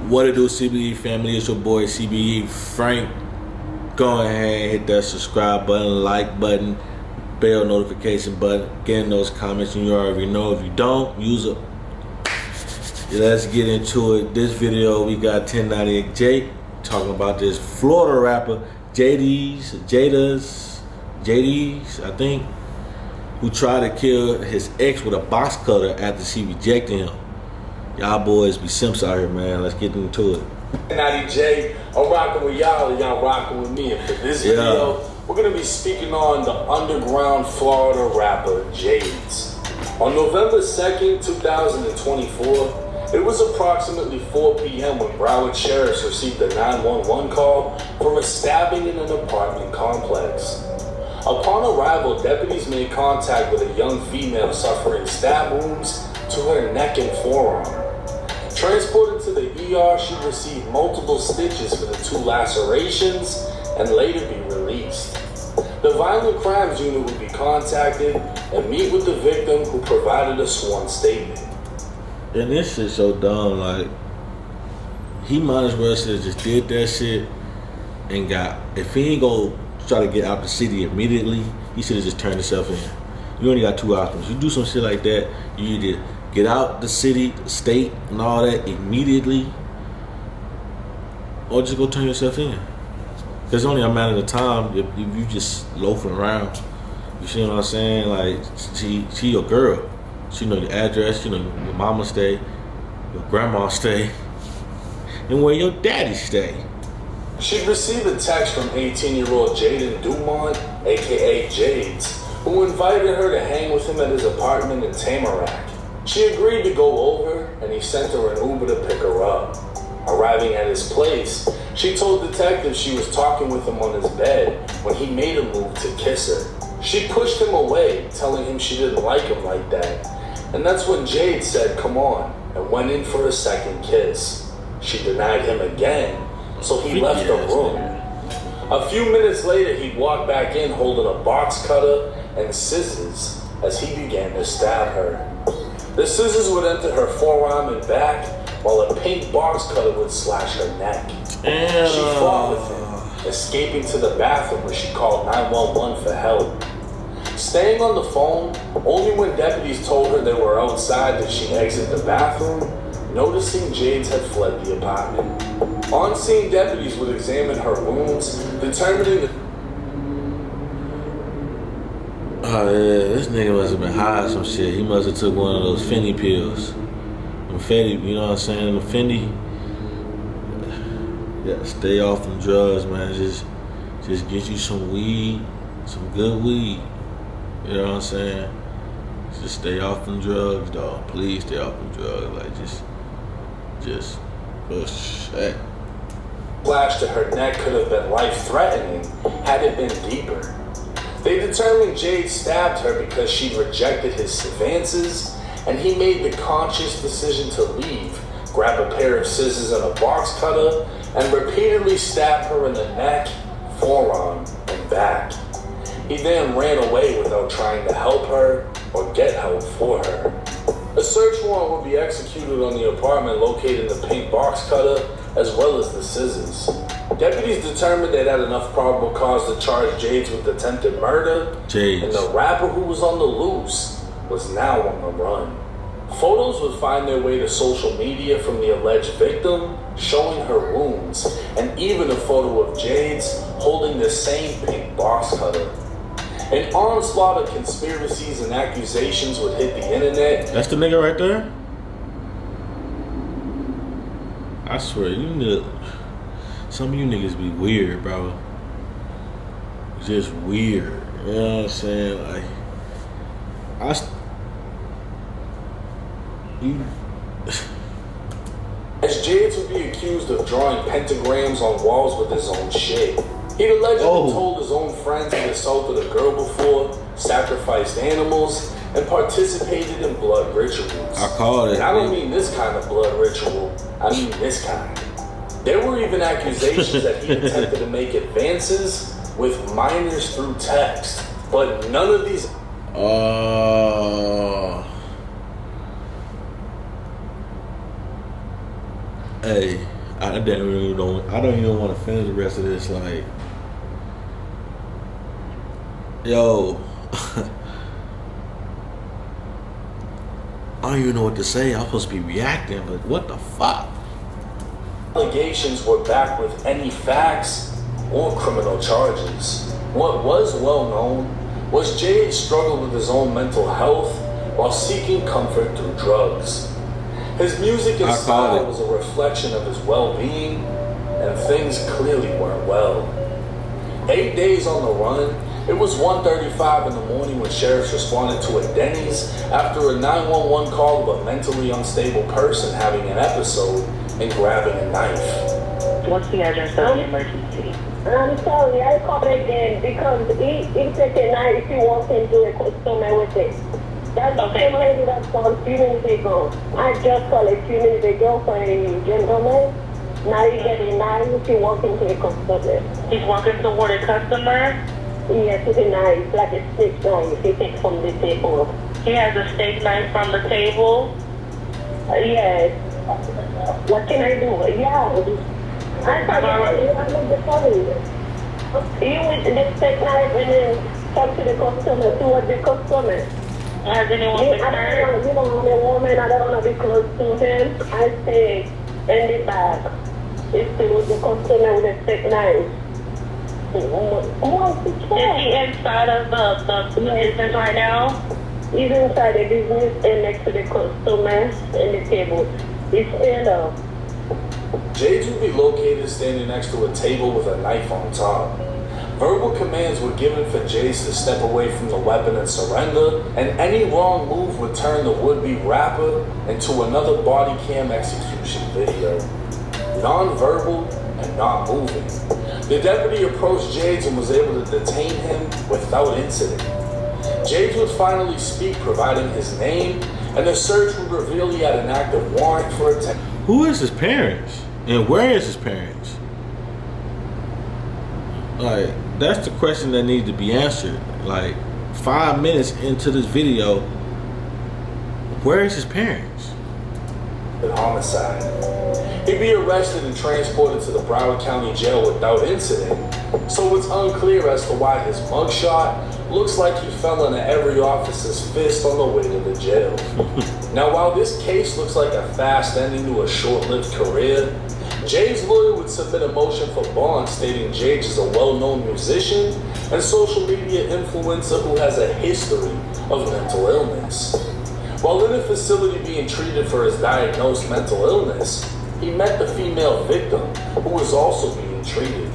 What it do, CBE family? It's your boy CBE Frank. Go ahead, hit that subscribe button, like button, bell notification button. Get in those comments, and you already know. If you don't, use it. Let's get into it. This video, we got 1098 Jake talking about this Florida rapper, Jaydes, I think, who tried to kill his ex with a box cutter after she rejected him. Y'all boys be simps out here, man. Let's get into it. 1098 I'm rocking with y'all and y'all rocking with me. And for this video, we're going to be speaking on the underground Florida rapper, Jaydes. On November 2nd, 2024, it was approximately 4 p.m. when Broward sheriffs received a 911 call for a stabbing in an apartment complex. Upon arrival, deputies made contact with a young female suffering stab wounds to her neck and forearm. Transported to the ER, she received multiple stitches for the 2 lacerations and later be released. The Violent Crimes Unit would be contacted and meet with the victim, who provided a sworn statement. And this shit's so dumb. Like, he might as well have just did that shit and got. If he ain't go try to get out the city immediately, he should have just turned himself in. You only got 2 options. You do some shit like that, you either get out the city, the state, and all that immediately, or just go turn yourself in. There's only a matter of time if you just loafing around. You see what I'm saying? Like, she your girl. She know your address, she know your mama stay, your grandma stay, and where your daddy stay. She received a text from 18-year-old Jaden Dumont, aka Jaydes, who invited her to hang with him at his apartment in Tamarack. She agreed to go over, and he sent her an Uber to pick her up. Arriving at his place, she told detectives she was talking with him on his bed when he made a move to kiss her. She pushed him away, telling him she didn't like him like that. And that's when Jaydes said, "Come on," and went in for a second kiss. She denied him again, so he left the room. A few minutes later, he walked back in holding a box cutter and scissors as he began to stab her. The scissors would enter her forearm and back, while a pink box cutter would slash her neck. She fought with him, escaping to the bathroom where she called 911 for help. Staying on the phone, only when deputies told her they were outside did she exit the bathroom, noticing Jaydes had fled the apartment. On-scene deputies would examine her wounds, determining that... Oh yeah, this nigga must have been high or some shit. He must have took one of those Fendi pills. Them Fendi, you know what I'm saying? The Fendi. Yeah, stay off them drugs, man. Just get you some weed, some good weed. You know what I'm saying? Just stay off them drugs, dog. Please stay off them drugs. Like, just, oh shit. Slash to her neck could have been life-threatening had it been deeper. They determined Jaydes stabbed her because she rejected his advances, and he made the conscious decision to leave, grab a pair of scissors and a box cutter, and repeatedly stab her in the neck, forearm, and back. He then ran away without trying to help her or get help for her. A search warrant would be executed on the apartment located in the pink box cutter, as well as the scissors. Deputies determined they had enough probable cause to charge Jaydes with attempted murder, and the rapper, who was on the loose, was now on the run. Photos would find their way to social media from the alleged victim, showing her wounds, and even a photo of Jaydes holding the same pink box cutter. An onslaught of conspiracies and accusations would hit the internet. That's the nigga right there? I swear, some of you niggas be weird, bro. Just weird. You know what I'm saying? Like, As Jaydes would be accused of drawing pentagrams on walls with his own shit. He'd allegedly told his own friends he'd assaulted a girl before, sacrificed animals, and participated in blood rituals. I called it. And I don't mean this kind of blood ritual, I mean this kind. There were even accusations that he attempted to make advances with minors through text, but none of these... Hey, I don't even want to finish the rest of this. Like, yo, I don't even know what to say. I'm supposed to be reacting, but what the fuck? Allegations were backed with any facts or criminal charges. What was well known was Jaydes struggled with his own mental health while seeking comfort through drugs. His music and style was a reflection of his well-being, and things clearly weren't well. 8 days on the run, it was 1:35 in the morning when sheriffs responded to a Denny's after a 911 call of a mentally unstable person having an episode and grabbing a knife. What's the address of the emergency? I'm sorry, I called again because he said tonight if he walked into a customer with it. That's the same lady that called a few minutes ago. I just called a few minutes ago for a gentleman. Now he get a knife if he walked into a customer. He's walking toward a customer? Yes, it's a knife, like a steak knife he takes from the table. He has a steak knife from the table? Yes. What can I do? Yeah. I thought the police. He with the steak knife and then talk to the customer, toward the customer. Has anyone been hurt? You know, I'm a woman, I don't want to be close to him. I stay in the back. It's with the customer with a steak knife. Is he inside of the business right now? He's inside the business and next to the customer and the table. He's stand up. Jaydes would be located standing next to a table with a knife on top. Verbal commands were given for Jaydes to step away from the weapon and surrender, and any wrong move would turn the would-be rapper into another body cam execution video. Non-verbal and not moving. The deputy approached Jaydes and was able to detain him without incident. Jaydes would finally speak, providing his name, and the search would reveal he had an active warrant for attention. Who is his parents? And where is his parents? Like, that's the question that needs to be answered. Like, 5 minutes into this video, where is his parents? Homicide. He'd be arrested and transported to the Broward County Jail without incident, so it's unclear as to why his mugshot looks like he fell into every officer's fist on the way to the jail. Now, while this case looks like a fast ending to a short-lived career, Jaydes' lawyer would submit a motion for bond stating Jaydes is a well-known musician and social media influencer who has a history of mental illness. While in a facility being treated for his diagnosed mental illness, he met the female victim, who was also being treated.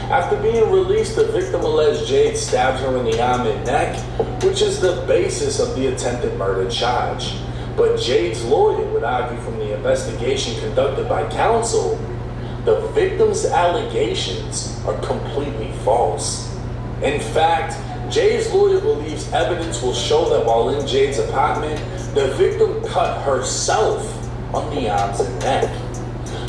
After being released, the victim alleged Jaydes stabbed her in the arm and neck, which is the basis of the attempted murder charge. But Jaydes' lawyer would argue from the investigation conducted by counsel, the victim's allegations are completely false. In fact, Jaydes' lawyer believes evidence will show that while in Jaydes' apartment, the victim cut herself on the arms and neck.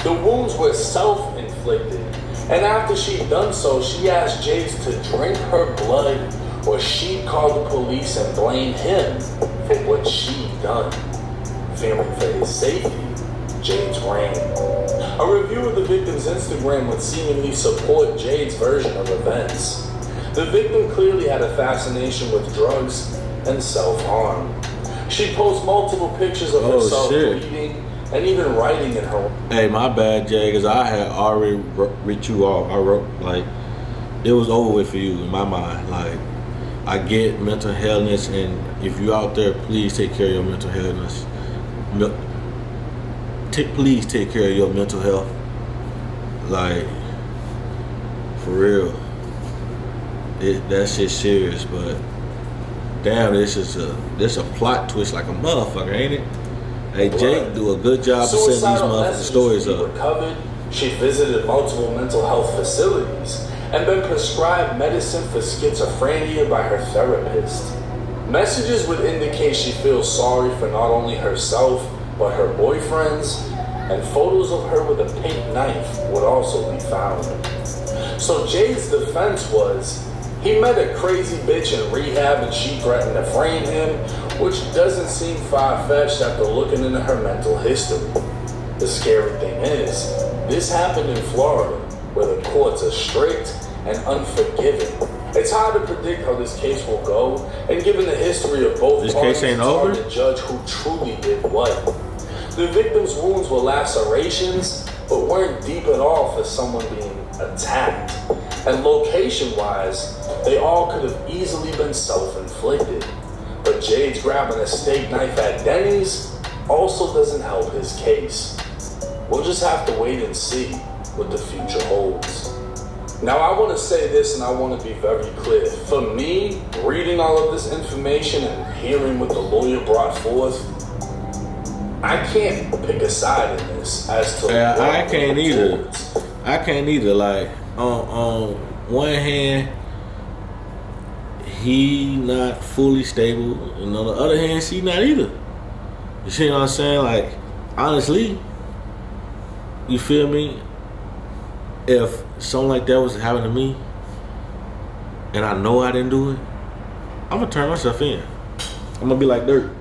The wounds were self-inflicted, and after she'd done so, she asked Jaydes to drink her blood or she'd call the police and blame him for what she'd done. Fearing for his safety, Jaydes ran. A review of the victim's Instagram would seemingly support Jaydes' version of events. The victim clearly had a fascination with drugs and self-harm. She posts multiple pictures of herself bleeding and even writing in her. Hey, my bad, Jay, because I had already writ you off. I wrote, like, it was over with for you in my mind. Like, I get mental illness, and if you're out there, please take care of your mental illness. Please take care of your mental health. Like, for real. That shit's serious, but damn, this is a plot twist like a motherfucker, ain't it? Hey, Jake do a good job of setting these motherfucking stories up. Recovered, she visited multiple mental health facilities and been prescribed medicine for schizophrenia by her therapist. Messages would indicate she feels sorry for not only herself, but her boyfriends, and photos of her with a pink knife would also be found. So Jaydes' defense was, he met a crazy bitch in rehab and she threatened to frame him, which doesn't seem far-fetched after looking into her mental history. The scary thing is, this happened in Florida, where the courts are strict and unforgiving. It's hard to predict how this case will go, and given the history of both This parties, case ain't it's hard over? to judge who truly did what. The victim's wounds were lacerations, but weren't deep at all for someone being attacked. And location-wise, they all could have easily been self-inflicted. But Jaydes grabbing a steak knife at Denny's also doesn't help his case. We'll just have to wait and see what the future holds. Now, I want to say this, and I want to be very clear. For me, reading all of this information and hearing what the lawyer brought forth, I can't pick a side in this as to Yeah, what I can't we're either. towards. I can't either. Like, on one hand, he not fully stable, and on the other hand, she not either. You see what I'm saying? Like, honestly, you feel me? If something like that was happening to me, and I know I didn't do it, I'm gonna turn myself in. I'm gonna be like dirt.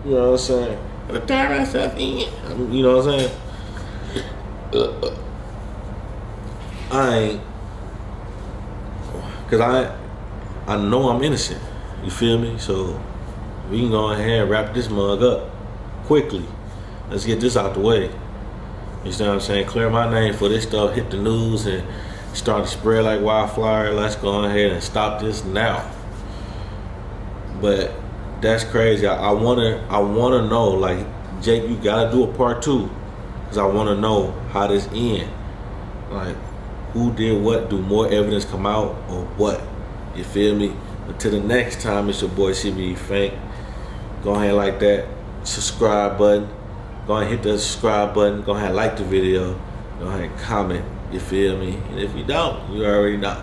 You know what I'm saying? I'm gonna turn myself in. You know what I'm saying? I ain't, cause I know I'm innocent. You feel me? So we can go ahead and wrap this mug up quickly. Let's get this out the way. You see what I'm saying? Clear my name for this stuff hit the news and start to spread like wildfire. Let's go ahead and stop this now. But that's crazy. I wanna know, like, Jake, you gotta do a part 2, cause I wanna know how this end. Like, who did what? Do more evidence come out or what? You feel me? Until the next time, it's your boy CBE FRANK. Go ahead and like that subscribe button. Go ahead and hit the subscribe button. Go ahead and like the video. Go ahead and comment. You feel me? And if you don't, you already know.